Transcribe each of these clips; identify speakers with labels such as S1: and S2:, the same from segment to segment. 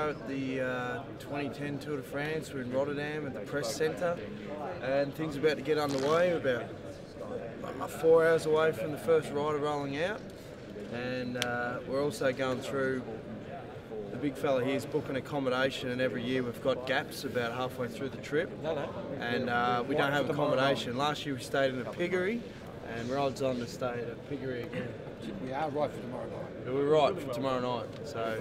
S1: tomorrow at the 2010 Tour de France. We're in Rotterdam at the press centre, and things are about to get underway. We're about 4 hours away from the first rider rolling out, and we're also going through. The big fella here is booking accommodation, and every year we've got gaps about halfway through the trip, and we don't have accommodation. Last year we stayed in a piggery, and we're odds on to stay at a piggery again.
S2: We are right for tomorrow night.
S1: We're right for tomorrow night, so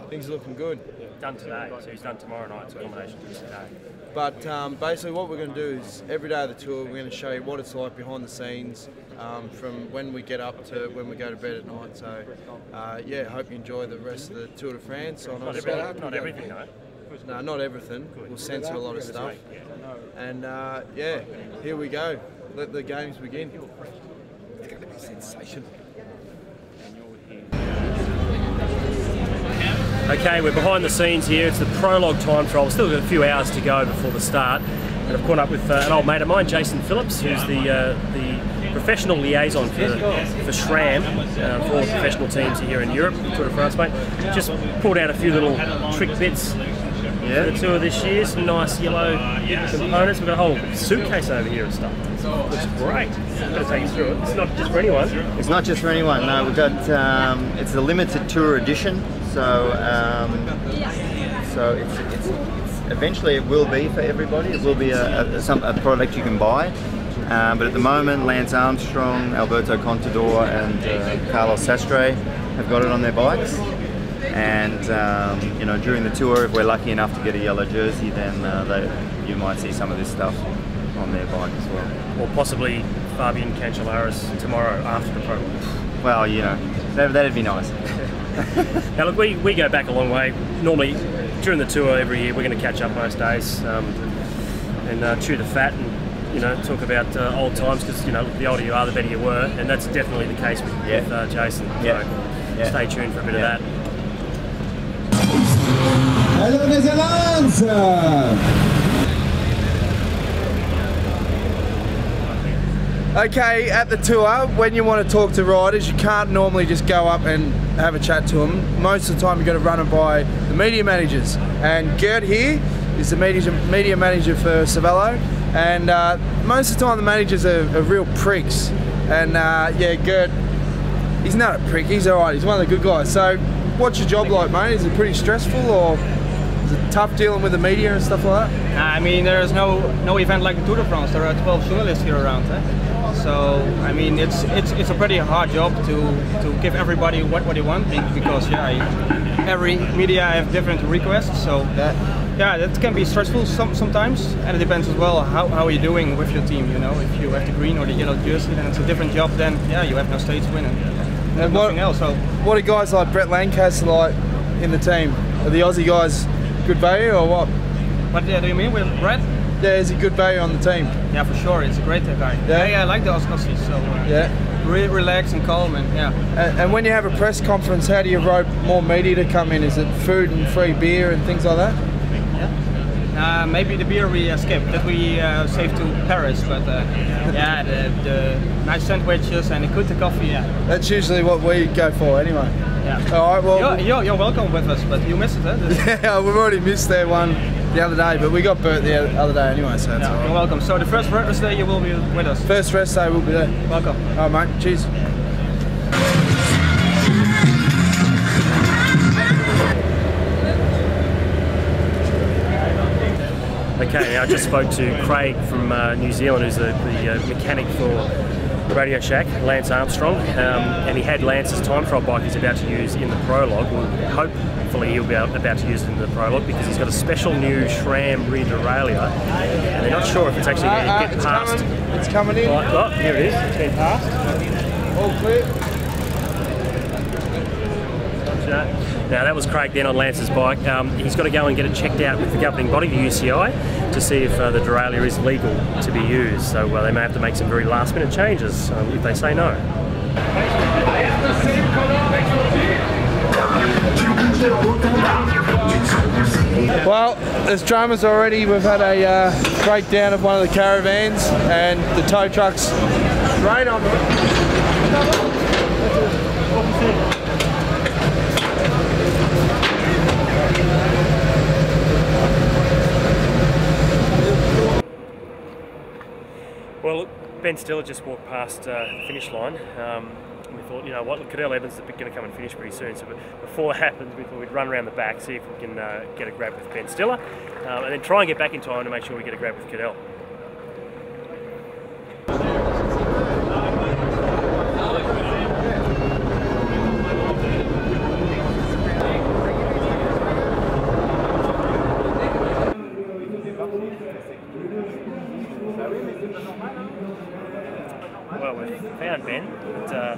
S1: things are looking good.
S3: Done today, so he's done tomorrow night's accommodation today.
S1: But basically what we're going to do is every day of the tour we're going to show you what it's like behind the scenes, from when we get up to when we go to bed at night. So yeah, hope you enjoy the rest of the Tour de France.
S3: Not everything though.
S1: No, not everything. We'll censor a lot of stuff. And yeah, here we go. Let the games begin.
S2: It's going to be sensational.
S3: Okay, we're behind the scenes here. It's the prologue time trial. We've still got a few hours to go before the start. And I've caught up with an old mate of mine, Jason Phillips, who's the professional liaison for SRAM, for all the professional teams here in Europe, Tour de France, mate. Just pulled out a few little trick bits for the tour this year. Some nice yellow components. We've got a whole suitcase over here and stuff. Looks great. I'm going to take you through it. It's not just for anyone.
S4: It's not just for anyone. No, we've got it's a limited tour edition. So it's eventually it will be for everybody. It will be a product you can buy. But at the moment, Lance Armstrong, Alberto Contador, and Carlos Sastre have got it on their bikes. And you know, during the tour, if we're lucky enough to get a yellow jersey, then you might see some of this stuff on their bike as well.
S3: Or possibly Fabian Cancellara's tomorrow after the prologue.
S4: Well, you know, that'd be nice.
S3: Now look, we go back a long way. Normally, during the tour every year, we're going to catch up most days and chew the fat and, you know, talk about old times, because, you know, the older you are, the better you were, and that's definitely the case with Jason. So stay tuned for a bit of that.
S5: Hello, Netherlands!
S1: Okay, at the tour, when you want to talk to riders, you can't normally just go up and have a chat to them. Most of the time you've got to run them by the media managers. And Gert here is the media manager for Cervelo. And most of the time the managers are real pricks. And yeah, Gert, he's not a prick, he's alright, he's one of the good guys. So what's your job like, mate? Is it pretty stressful, or is it tough dealing with the media and stuff like that?
S6: I mean, there's no event like the Tour de France. There are 12 journalists here around. So I mean, it's a pretty hard job to give everybody what they want, because every media have different requests. So yeah, that can be stressful sometimes, and it depends as well how you're doing with your team. You know, if you have the green or the yellow jersey, then it's a different job. Then yeah, you have no stage win and nothing else. So
S1: what are guys like Brett Lancaster like in the team? Are the Aussie guys good value or what?
S6: What do you mean with Brett?
S1: Yeah, is he good value on the team?
S6: Yeah, for sure. He's a great guy. Yeah, I like the Aussies. So
S1: yeah,
S6: really relaxed and calm, and yeah.
S1: And when you have a press conference, how do you rope more media to come in? Is it food and free beer and things like that?
S6: Yeah. Maybe the beer we skipped, that we saved to Paris, but yeah, the nice sandwiches and the good coffee. Yeah.
S1: That's usually what we go for anyway.
S6: Yeah.
S1: All right. Well,
S6: you're welcome with us, but you missed it.
S1: Yeah, we've already missed that one the other day, but we got burnt the other day anyway, so that's all right.
S6: You're welcome. So the first rest day you will be with us.
S1: First rest day we'll be there.
S6: Welcome.
S1: All right, mate. Cheers.
S3: Okay, I just spoke to Craig from New Zealand, who's the mechanic for Radio Shack, Lance Armstrong, and he had Lance's time trial bike he's about to use in the prologue. Well, hopefully he'll be about to use it in the prologue, because he's got a special new SRAM rear derailleur, and they're not sure if it's actually going to get past.
S1: It's coming in.
S3: Oh, here it is. It's been passed.
S1: All clear.
S3: Now that was Craig then on Lance's bike. He's got to go and get it checked out with the governing body, the UCI, to see if the derailleur is legal to be used. So they may have to make some very last minute changes if they say no.
S1: Well, there's dramas already. We've had a breakdown of one of the caravans, and the tow truck's straight on it.
S3: Ben Stiller just walked past the finish line. We thought, you know what, Cadell Evans is going to come and finish pretty soon. So before that happens, we thought we'd run around the back, see if we can get a grab with Ben Stiller, and then try and get back in time to make sure we get a grab with Cadell. Well, we've found Ben, but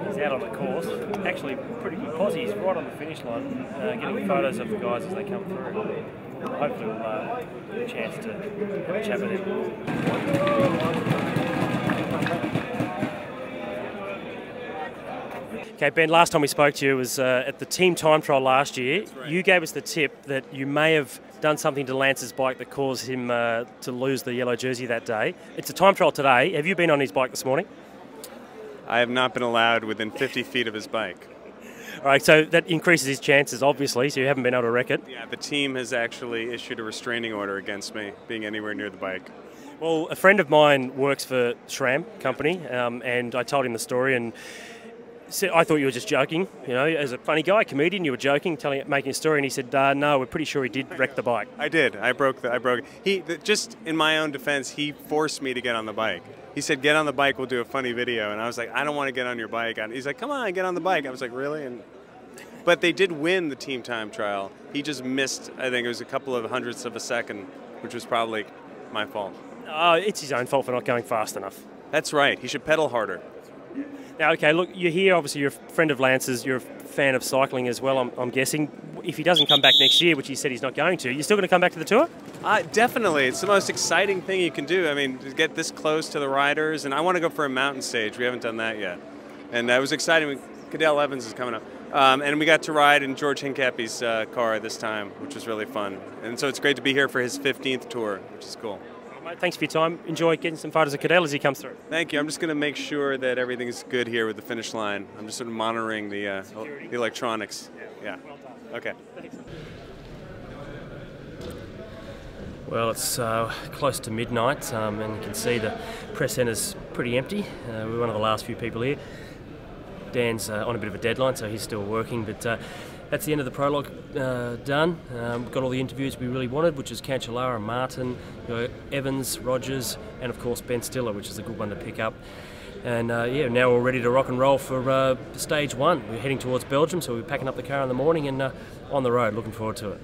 S3: he's out on the course. Actually, pretty good posse. He's right on the finish line, getting photos of the guys as they come through. Hopefully we'll get a chance to have a chat with him. Okay, Ben, last time we spoke to you was at the team time trial last year. Right. You gave us the tip that you may have done something to Lance's bike that caused him to lose the yellow jersey that day. It's a time trial today. Have you been on his bike this morning?
S7: I have not been allowed within 50 feet of his bike.
S3: All right, so that increases his chances, obviously, so you haven't been able to wreck it.
S7: Yeah, the team has actually issued a restraining order against me being anywhere near the bike.
S3: Well, a friend of mine works for SRAM Company, and I told him the story, and said, I thought you were just joking, you know, as a funny guy, comedian, you were joking, making a story, and he said, no, we're pretty sure he did wreck the bike.
S7: I did. I broke it. Just in my own defense, he forced me to get on the bike. He said, get on the bike, we'll do a funny video. And I was like, I don't want to get on your bike. He's like, come on, get on the bike. I was like, really? But they did win the team time trial. He just missed, I think it was a couple of hundredths of a second, which was probably my fault.
S3: Oh, it's his own fault for not going fast enough.
S7: That's right. He should pedal harder.
S3: Now, okay, look, you're here, obviously you're a friend of Lance's, you're a fan of cycling as well, I'm guessing. If he doesn't come back next year, which he said he's not going to, you're still going to come back to the tour?
S7: Definitely. It's the most exciting thing you can do. I mean, to get this close to the riders, and I want to go for a mountain stage. We haven't done that yet. And that was exciting. Cadell Evans is coming up. And we got to ride in George Hincapie's car this time, which was really fun. And so it's great to be here for his 15th tour, which is cool.
S3: Mate, thanks for your time. Enjoy getting some photos of Cadell as he comes through.
S7: Thank you. I'm just going to make sure that everything's good here with the finish line. I'm just sort of monitoring the electronics. Yeah.
S3: Well done.
S7: Okay.
S3: Thanks. Well, it's close to midnight, and you can see the press centre's pretty empty. We're one of the last few people here. Dan's on a bit of a deadline, so he's still working, but that's the end of the prologue done. We've got all the interviews we really wanted, which is Cancellara, Martin, Evans, Rogers, and of course Ben Stiller, which is a good one to pick up. And yeah, now we're ready to rock and roll for stage one. We're heading towards Belgium, so we're packing up the car in the morning and on the road. Looking forward to it.